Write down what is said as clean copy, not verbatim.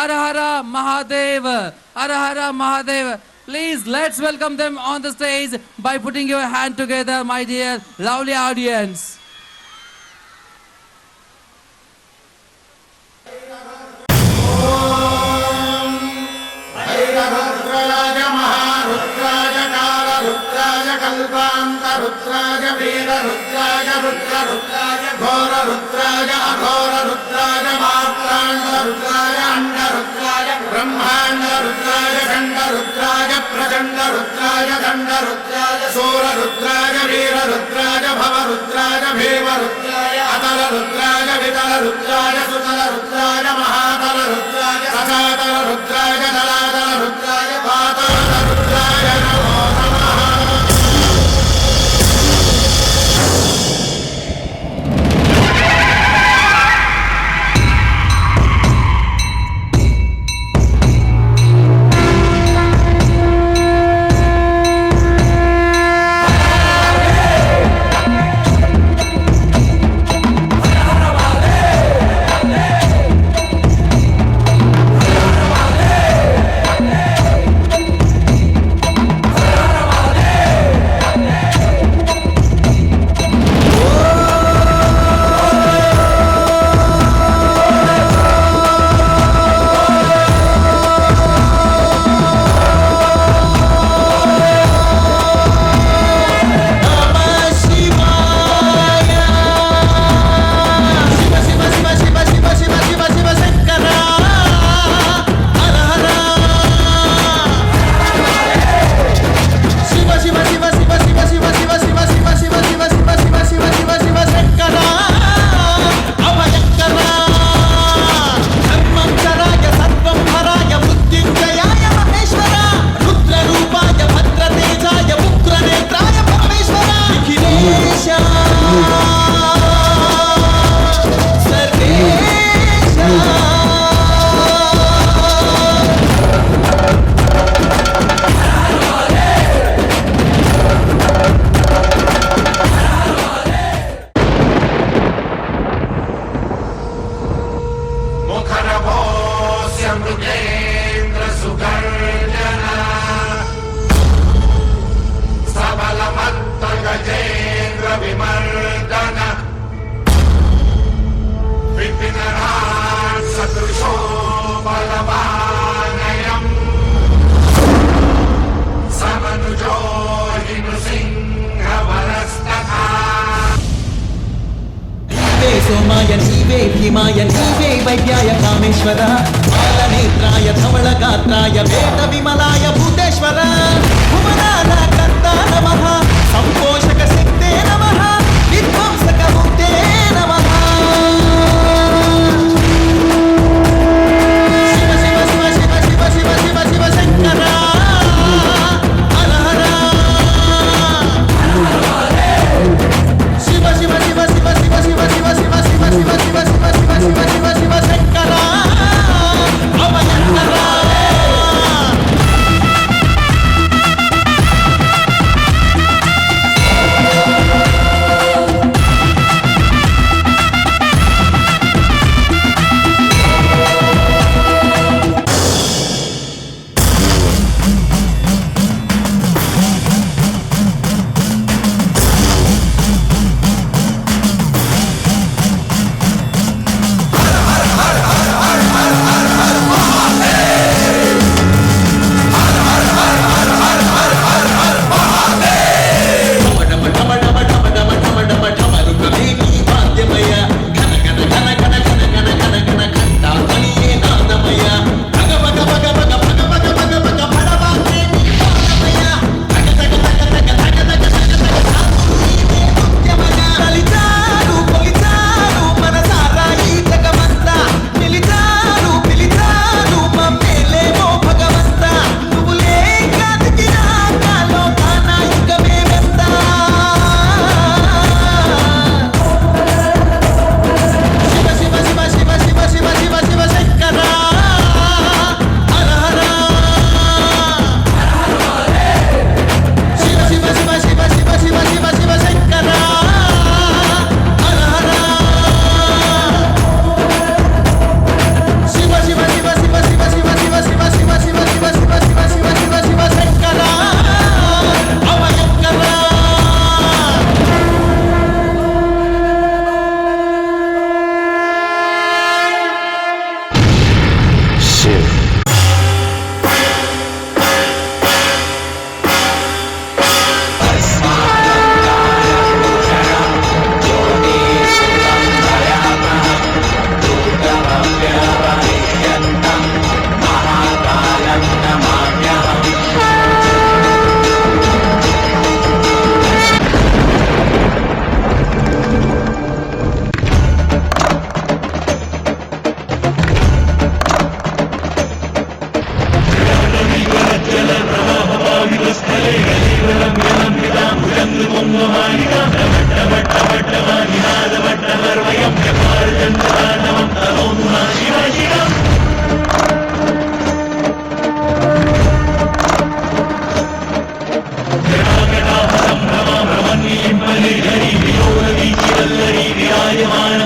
Hara Hara Mahadev. Hara Hara Mahadev. Please, let's welcome them on the stage by putting your hand together, my dear lovely audience. रुद्राय वीर रुद्राय रुद्र रुद्राय घोर रुद्राय अघोर रुद्राय मात्रांड रुद्राय अंड रुद्राय ब्रह्मांड रुद्राय खंड रुद्राय प्रचंड रुद्राय दंड रुद्राय सूर रुद्राय वीर रुद्राय भव रुद्राय भीम रुद्राय अतल रुद्राय वितल रुद्राय सुतल रुद्राय महातल रुद्राय सजातल रुद्राय जलातल रुद्राय पाताल रुद्राय नमो सोमाय नीवे भीमाय नीवे वैद्याय कामेश्वर बालनेत्राय धवलगात्राय वेद विमलाय भूतेश्वर भुवनान कर्ता नमः संपोषक सिद्धे नमः विध्वंसक मुक्ते नमः शिव शिव शिव शिव शिव शिव शिव शिव शंकर हर हर शिव शिव शिव शिव शिव शिव शिव शिव शिव शिव शिव शिव शिव शिव शिव शिव शंकर अभयंकर विराजमान